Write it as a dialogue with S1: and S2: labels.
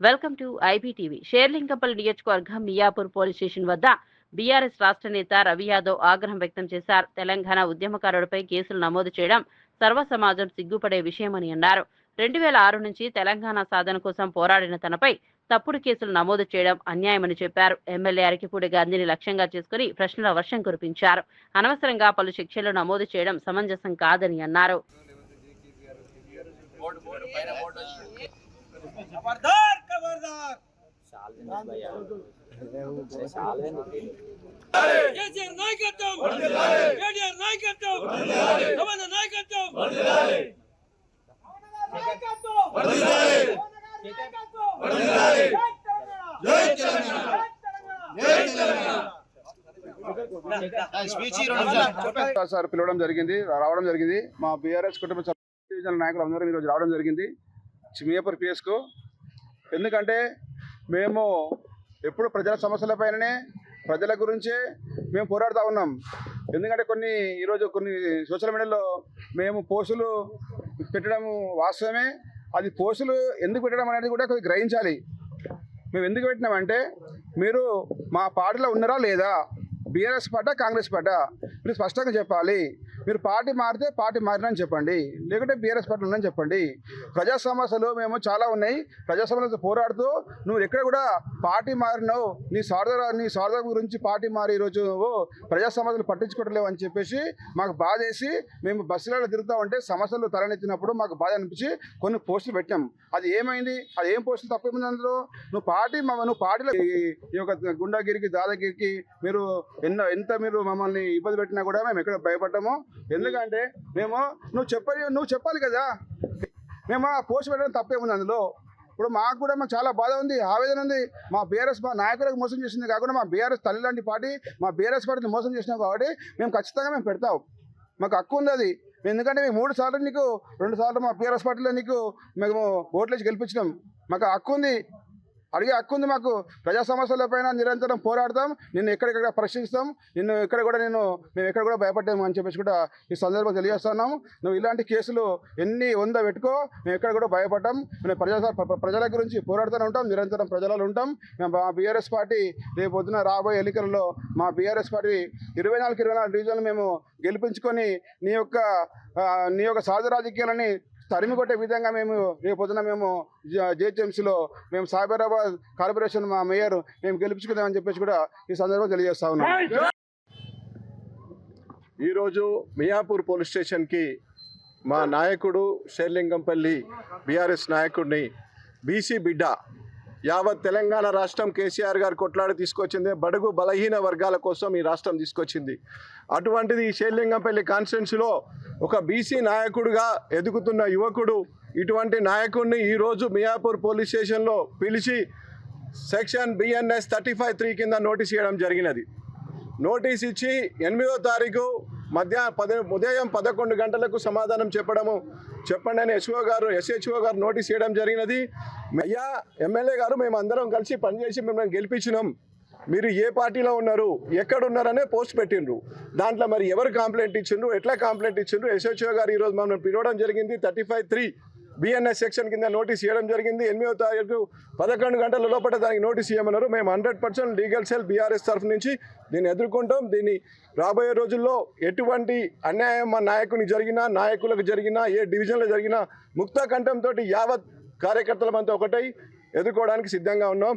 S1: Welcome to IBTV. Serilingampally నియోజకవర్గం Miyapur police station వద్ద బీఆర్ఎస్ రాష్ట్ర నేత రవి యాదవ్ ఆగ్రహం వ్యక్తం చేశారు. తెలంగాణ ఉద్యమకారులపై కేసులు నమోదు చేయడం సర్వ సమాజం సిగ్గుపడే విషయమని అన్నారు. 2006 నుంచి తెలంగాణ సాధన కోసం పోరాడిన తనపై తప్పుడు కేసులు నమోదు చేయడం అన్యాయమని చెప్పారు. ఎమ్మెల్యే అరకిపూడి గాంధీని లక్ష్యంగా చేసుకుని ప్రశ్నల వర్షం కురిపించారు. అనవసరంగా పలు శిక్షలు నమోదు చేయడం సమంజసం కాదని అన్నారు.
S2: खबरदार खबरदार కేసీఆర్ నాయకత్వం కేటీఆర్ నాయకత్వం రమణ నాయకత్వం
S3: సార్ పిలవడం జరిగింది, రావడం జరిగింది. మా బీఆర్ఎస్ కుటుంబ డివిజనల్ నాయకులు అందరూ ఈరోజు రావడం జరిగింది మియాపూర్ పిఎస్కు. ఎందుకంటే మేము ఎప్పుడు ప్రజల సమస్యలపైననే ప్రజల గురించే మేము పోరాడుతూ ఉన్నాం. ఎందుకంటే ఈరోజు కొన్ని సోషల్ మీడియాలో మేము పోస్టులు పెట్టడం వాస్తవమే. అది పోస్టులు ఎందుకు పెట్టడం అనేది కూడా కొద్దిగా గ్రహించాలి. మేము ఎందుకు పెట్టినామంటే మీరు మా పార్టీలో ఉన్నారా లేదా, బీఆర్ఎస్ పార్టీ కాంగ్రెస్ పార్టీ మీరు స్పష్టంగా చెప్పాలి. మీరు పార్టీ మారితే పార్టీ మారినని చెప్పండి, లేకుంటే బీఆర్ఎస్ పార్టీ ఉందని చెప్పండి. ప్రజా సమస్యలు మేము చాలా ఉన్నాయి. ప్రజా సమస్యలతో పోరాడుతూ నువ్వు ఎక్కడ కూడా పార్టీ మారినావు, నీ స్వార్థం గురించి పార్టీ మారి ఈరోజు నువ్వు ప్రజా సమస్యలు పట్టించుకోవట్లేవు అని చెప్పేసి మాకు బాధ వేసి మేము బస్సులలో తిరుగుతూ ఉంటే సమస్యలు తలనెత్తినప్పుడు మాకు బాధ అనిపించి కొన్ని పోస్టులు పెట్టాం. అది ఏమైంది, అది ఏం పోస్టులు తప్పేముంది అందులో? నువ్వు పార్టీలో ఈ యొక్క గుండాగిరికి దాదాగిరికి మీరు ఎంత మీరు మమ్మల్ని ఇబ్బంది పెట్టినా కూడా మేము ఎక్కడ భయపడ్డాము. ఎందుకంటే నువ్వు చెప్పాలి కదా. మేము ఆ పోస్ట్ పెట్టడం తప్పేముంది అందులో? ఇప్పుడు మాకు కూడా చాలా బాధ ఉంది, ఆవేదన ఉంది. మా బీఆర్ఎస్ మా నాయకులకు మోసం చేసింది కాకుండా మా బీఆర్ఎస్ తల్లి లాంటి పార్టీ మా బీఆర్ఎస్ పార్టీని మోసం చేసినాం కాబట్టి మేము ఖచ్చితంగా పెడతాం. మాకు హక్కు ఉంది అది. ఎందుకంటే మేము 3 సార్లు నీకు 2 సార్లు మా బీఆర్ఎస్ పార్టీలో మేము ఓట్లేసి గెలిపించినాం. మాకు హక్కు ఉంది, అడిగే హక్కు ఉంది మాకు. ప్రజా సమస్యలపైన నిరంతరం పోరాడతాం. నిన్ను ఎక్కడెక్కడ ప్రశ్నిస్తాం. మేము ఎక్కడ కూడా భయపడ్డాము అని చెప్పేసి కూడా ఈ సందర్భంగా తెలియజేస్తున్నాము. నువ్వు ఇలాంటి కేసులు ఎన్ని 100 పెట్టుకో, మేము ఎక్కడ కూడా భయపడ్డాం. మేము ప్రజల గురించి పోరాడుతూనే ఉంటాం, నిరంతరం ప్రజలలో ఉంటాం. మేము మా బీఆర్ఎస్ పార్టీ రేపు పొద్దున రాబోయే ఎన్నికలలో మా బీఆర్ఎస్ పార్టీ 24 డివిజన్లు మేము గెలిపించుకొని నీ యొక్క సాధు రాజకీయాలని తరిమి కొట్టే విధంగా మేము రేపొద్దున మేము జిహెచ్ఎంసీలో మేము సైబరాబాద్ కార్పొరేషన్ మా మేయర్ మేము గెలిపించుకుందామని చెప్పేసి కూడా ఈ సందర్భంగా తెలియజేస్తా ఉన్నాం.
S4: ఈరోజు మియాపూర్ పోలీస్ స్టేషన్కి మా నాయకుడు షేర్లింగంపల్లి బీఆర్ఎస్ నాయకుడిని బీసీ బిడ్డ యావత్ తెలంగాణ రాష్ట్రం కేసీఆర్ గారు కొట్లాడి తీసుకొచ్చింది. బడుగు బలహీన వర్గాల కోసం ఈ రాష్ట్రం తీసుకొచ్చింది. అటువంటిది ఈ షేర్లింగంపల్లి కాన్స్టిట్యున్సీలో ఒక బీసీ నాయకుడిగా ఎదుగుతున్న యువకుడు ఇటువంటి నాయకుడిని ఈరోజు మియాపూర్ పోలీస్ స్టేషన్లో పిలిచి సెక్షన్ BNS 35(3) కింద నోటీస్ ఇవ్వడం జరిగినది. నోటీస్ ఇచ్చి 8వ తారీఖు ఉదయం 11 గంటలకు సమాధానం చెప్పండి అని SHO గారు నోటీస్ ఇవ్వడం జరిగినది. అయ్యా ఎమ్మెల్యే గారు, మేము అందరం కలిసి పనిచేసి మిమ్మల్ని గెలిపించినాం, మీరు ఏ పార్టీలో ఉన్నారు, ఎక్కడ ఉన్నారనే పోస్ట్ పెట్టిండ్రు. దాంట్లో మరి ఎవరు కంప్లైంట్ ఇచ్చిండ్రు, ఎట్లా కంప్లైంట్ ఇచ్చిండ్రు? SHO గారు ఈరోజు మమ్మల్ని పిలవడం జరిగింది. 35(3) BNS సెక్షన్ కింద నోటీస్ ఇవ్వడం జరిగింది. 8వ తారీఖు 11 గంటల లోపల దానికి నోటీస్ ఇవ్వమన్నారు. మేము 100% లీగల్ సెల్ బీఆర్ఎస్ తరఫు నుంచి దీన్ని ఎదుర్కొంటాం. దీన్ని రాబోయే రోజుల్లో ఎటువంటి అన్యాయం మా నాయకులకు జరిగినా ఏ డివిజన్లో జరిగినా ముక్త కంఠంతో యావత్ కార్యకర్తలమంతా ఒకటై ఎదుర్కోవడానికి సిద్ధంగా ఉన్నాం.